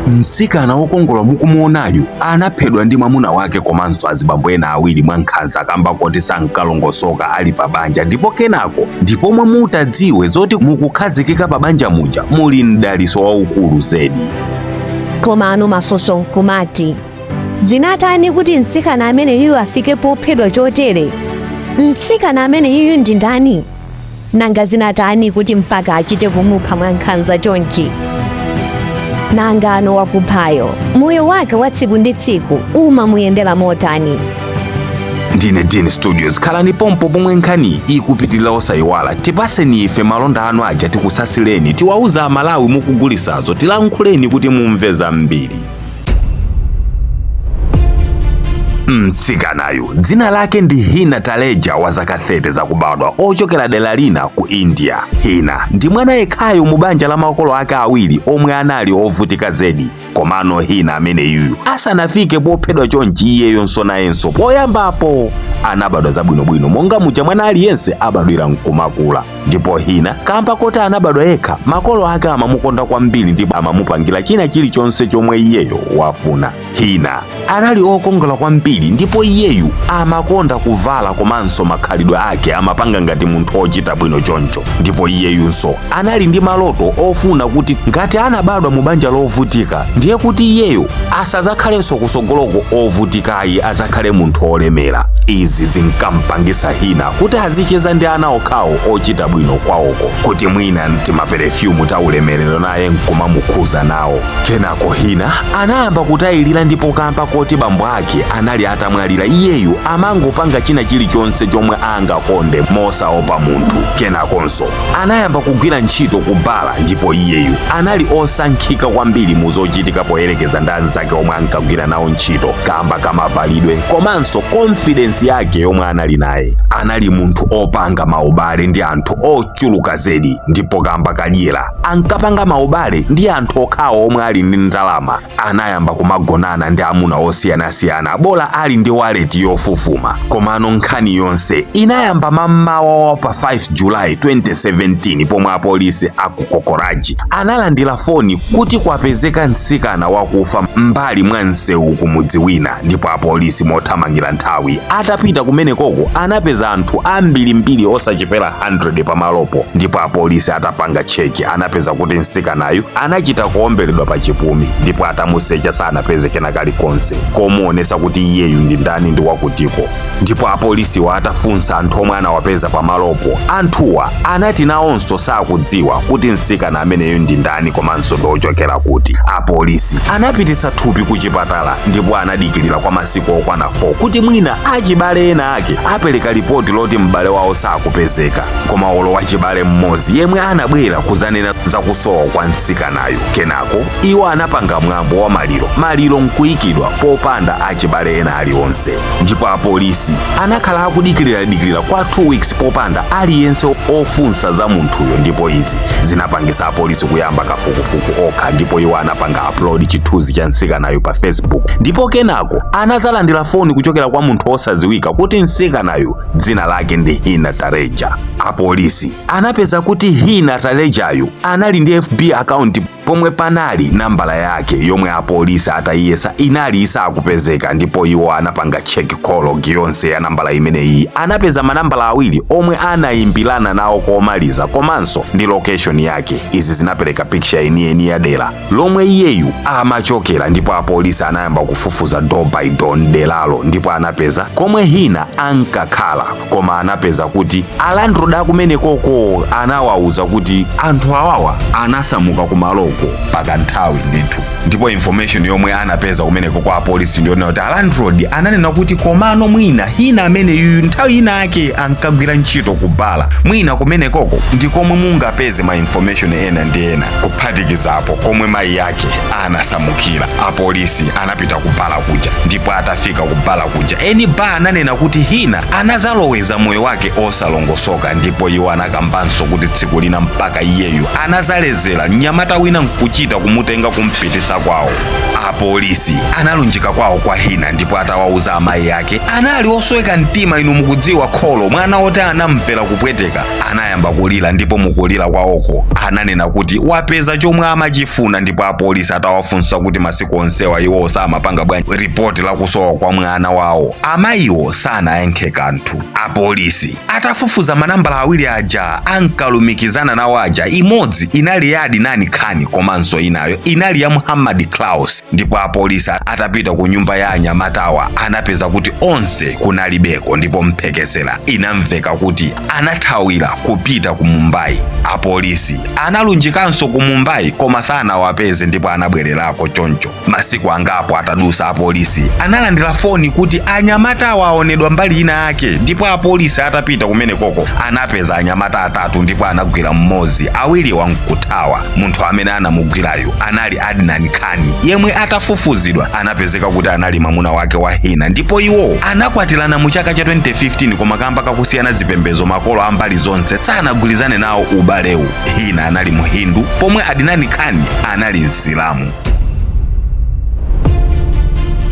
mtsikana wokongola mukumuonayu anaphedwa ndi mwamuna wake komanso azibambo ena awiri mwankhanza kamba kuti sankalongosoka ali pabanja, ndipo kenako ndipomwe mutadziwe zoti mukukhazikika pabanja muja muli mdaliso waukulu zedi. Komano mafunso nkumati, zinatani kuti mtsikana ameneyu afike pophedwa chotere? Mtsikana ameneyu ndi ndani? Nanga zinatani kuti mpaka achite kumupha mwankhanza chonchi? Nanga ano wakuphayo moyo wake wa tsiku ndi tsiku umamuyendera motani? Ndine Dini Studios, khalani pompo pomwe nkhani ikupitirira osayiwala. Tipaseni ife malonda anu aja tikusasileni, tiwauza amalawi mukugulisazo, tilankhuleni kuti mumve zambiri. Mtsikanayu dzina lake ndi Hina Taleja wa zaka 30 zakubadwa, ochokera dera lina ku India. Hina ndi mwana yekhayo mu banja la makolo ake awiri omwe anali ovutika zedi. Komano Hina ameneyu asanafike pophedwa chonchi iyeyonso nayenso poyambapo anabadwa zabwinobwino monga muja mwana aliyense abadwira nkumakula. Ndipo Hina kamba kuti anabadwa yekha, makolo ake amamukonda kwambiri ndipo amamupangira china chilichonse chomwe iyeyo wafuna. Hina anali okongola kwambiri ndipo iyeyu amakonda kuvala komanso makhalidwe ake amapanga ngati munthu ochita bwino choncho. Ndipo iyeyunso anali ndi maloto ofuna kuti ngati anabadwa mu banja lovutika ndiye kuti iyeyo asazakhalenso kusogoloko ovutikayi, azakhale munthu olemera. Izi zinkampangisa Hina kuti azicheza ndi ana okhawo ochita bwino kwawoko, kuti mwina timaperefyumu ta ulemerero naye nkumamukhuza nawo. Kenako Hina anayamba kutayilira ndipo kamba kuti bambo ake anali atamwalira iyeyu amangopanga china chilichonse chomwe angakonde mosaopa munthu. Kenakonso anayamba kugwira ntchito kubala, ndipo iyeyu anali osankhika kwambiri muzochitika poyerekeza ndi anzake omwe ankagwira nawo ntchito kamba kamavalidwe komanso confidence yake yomwe anali naye. Anali munthu opanga maubale ndi anthu ochuluka zedi, ndipo kamba kadyera ankapanga maubale ndi anthu okhawo omwe ali ndi ndalama. Anayamba kumagonana ndi amuna osiyanasiyana bola ali ndi waleti yofufuma. Komano nkhani yonse inayamba mammawa pa 5 July 2017 pomwe apolisi akukokoraji analandira foni kuti kwapezeka mtsikana wakufa mbali mwa msewu kumudzi wina. Ndipo apolisi mothamangira nthawi atapita kumenekoko anapeza anthu ambirimbiri osachepera 100 pamalopo. Ndipo apolisi atapanga cheki anapeza kuti mtsikanayu anachita kuomberedwa pa chipumi, ndipo atamusecha sanapeze kena kalikonse komuonesa kuti iyeyu ndi ndani ndi wakutiko. Ndipo apolisi atafunsa anthu omwe anawapeza pamalopo, anthuwa anati nawonso sakudziwa kuti mtsikana ameneyo ndi ndani komanso ndochokera kuti. Apolisi anapititsa thupi ku chipatala ndipo anadikirira kwa masiku okwana 4 kuti mwina achibale ena ake apereka ripoti loti m'bale wawo sakupezeka. Koma olo wachibale mmodzi yemwe anabwera kuzanena za kusowa kwa mtsikanayo. Kenako iwo anapanga mwambo wa maliro nkuyikidwa popanda achibale ena aliwonse. Ndipo apolisi anakhala akudikirira kwa 2 weeks popanda aliyense ofunsa za munthuyo. Ndipo izi zinapangisa apolisi kuyamba kafukufuku okha, ndipo iwo anapanga upload chithunzi cha mtsikanayo pa Facebook. Ndipo kenako anazalandira foni kuchokera kwa munthu osaziwika kuti mtsikanayo dzina lake ndi Hina Taleja. Apolisi anapeza kuti Hina Talejayo anali ndi FB account pomwe panali nambala yake yomwe apolisi atayiyesa inali isakupezeka. Ndipo iwo anapanga check call yonse ya nambala imeneyi, anapeza manambala awiri omwe anayimbirana nawo komaliza komanso ndi location yake. Izi zinapereka picture yeniyeni ya dera lomwe iyeyu amachokera. Ndipo apolisi anayamba kufufuza door by door delalo, ndipo anapeza komwe Hina ankakhala. Koma anapeza kuti alandroad akumenekoko anawauza kuti anthu awawa anasamuka kumaloko pakanthawi ndithu. Ndipo information yomwe anapeza kumeneko kwa apolisi ndiyo kuti alandroad ananena kuti komano mwina Hina ameneyu nthawi ina ake ankagwira ntchito kubala, mwina kumenekoko ndikomwe mungapeze ma information ena ndi ena kuphatikizapo komwe mayi yake anasamukira. Apolisi anapita kubala kuja, ndipo atafika kubala kuja eni ba ananena kuti Hina anazaloweza moyo wake osalongosoka. Ndipo iwo anakambanso kuti tsiku lina mpaka iyeyu anazalezera mnyamata wina nkuchita kumutenga kumpitisa kwawo. Apolisi analunjika kwawo kwa Hina ndipo atawauza amayi ake anali osweka mtima. Inu mukudziwa kholo mwana oti anamvera kupweteka anayamba kulira, ndipo mukulira kwawoko ananena kuti wapeza chomwe amachifuna. Ndipo apolisi atawafunsa kuti masiku onsewa iwo samapanga bwanji ripoti la kusowa kwa mwana wawo, amayiwo sanayankhe kanthu. Apolisi atafufuza manambala awiri aja ankalumikizana nawo aja, imodzi inali ya Adinani Khan komanso inayo inali ya Muhammad Klaus. Ndipo apolisi atapita ku nyumba ya anyamatawa anapeza kuti onse kunalibeko, ndipo mphekesera inamveka kuti anathawira kupita ku Mumbai. Apolisi analunjikanso ku Mumbai koma sanawapeze, ndipo anabwererako choncho. Masiku angapo atadusa, apolisi analandira foni kuti anyamatawa aonedwa mbali ina yake. Ndipo apolisi atapita kumene koko anapeza anyamata atatu, ndipo anagwira mmodzi, awiri wankuthawa. Munthu amene anamugwirayo anali Adnan Khan, yemwe atafufuzidwa anapezeka kuti anali mwamuna wake wa Hina. Ndipo iwo anakwatirana mu chaka cha 2015 koma kamba kakusiyana zipembezo makolo ambali zonse sanagwirizane nawo ubalewu. Hina anali Muhindu pomwe Adnan Khan anali Msilamu.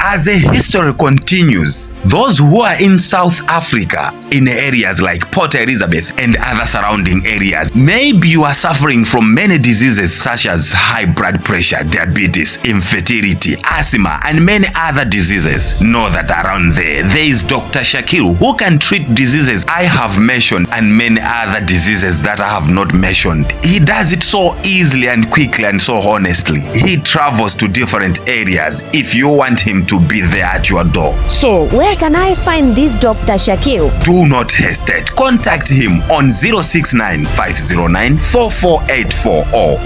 As the history continues, those who are in South Africa, in areas like Port Elizabeth and other surrounding areas, maybe you are suffering from many diseases such as high blood pressure, diabetes, infertility, asthma, and many other diseases. Know that around there is Dr. Shakil, who can treat diseases I have mentioned and many other diseases that I have not mentioned. He does it so easily and quickly and so honestly. He travels to different areas if you want him to be there at your door. So, where can I find this Dr. Shakil? Do not hesitate. Contact him on 069-509-4484 or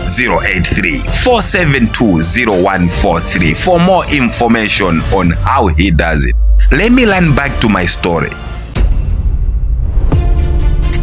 083-472-0143 for more information on how he does it. Let me learn back to my story.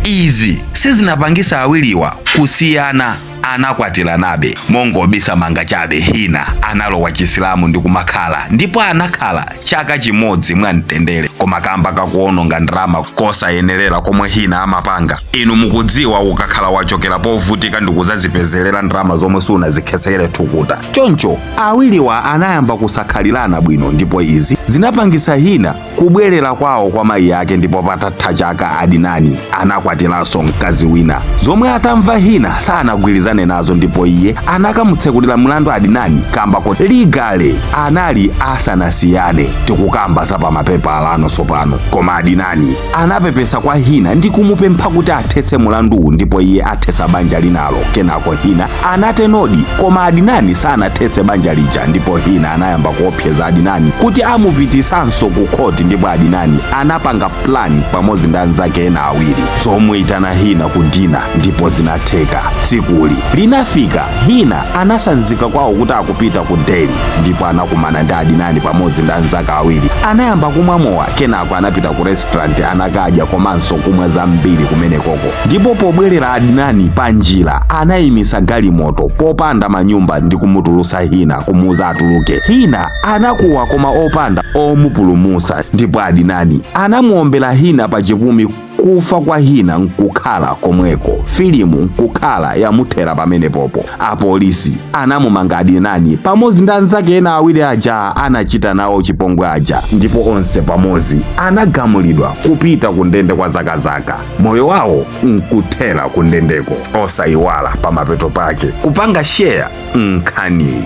Izi sizinapangisa awiliwa kusiyana anakwatira nabe mongobisa manga chabe. Hina analowa Chisilamu ndi kumakhala, ndipo anakhala chaka chimodzi mwamtendere koma kamba kakuononga ndrama kosayenerera komwe Hina amapanga. Inu mukudziwa ukakhala wachokera povutika ndi kuzazipezerera ndrama zomwe sunazikhesere thukuta. Choncho awiriwa anayamba kusakhalirana bwino, ndipo izi zinapangisa Hina kubwerera kwawo kwa mayi yake. Ndipo patatha chaka Adinani anakwatiranso mkazi wina, zomwe atamva Hina sanagwirizane nazo, ndipo iye anakamutsekulira mlandu Adinani kamba kuti ligale anali asanasiyane tikukamba pa mapepa alano sopano. Koma Adinani anapepesa kwa Hina ndi kumupempha kuti athetse mulandu, ndipo iye athetsa banja linalo. Kenako Hina anatenodi koma Adinani sanathetse banja lija, ndipo Hina anayamba kuopseza Adinani kuti amupitisanso ku khoti. Ndipo Adinani anapanga plan pamodzi ndi anzake ena awiri zomuyitana Hina ku dina, ndipo zinatheka. Tsikuli linafika, Hina anasanzika kwawo kuti akupita ku Delhi, ndipo anakumana ndi Adinani pamodzi ndi anzake awiri. Anayamba kumwa mowa, kenako anapita ku restaurant anakadya komanso kumwa zambiri kumene koko. Ndipo pobwerera Adinani pa njira anayimisa galimoto popanda manyumba ndi kumutulusa Hina kumuuza atuluke. Hina anakuwa koma opanda omupulumusa, ndipo Adinani anamuombera Hina pa chipumi. Kufa kwa Hina nkukhala komweko, filimu nkukhala yamuthera pamene popo. Apolisi anamumanga Adinani pamodzi ndi anzake ena awiri aja anachita nawo chipongwe aja, ndipo onse pamodzi anagamulidwa kupita ku ndende kwa zakazaka. Moyo wawo nkuthera ku ndendeko, osayiwala pa mapeto pake kupanga share nkhani.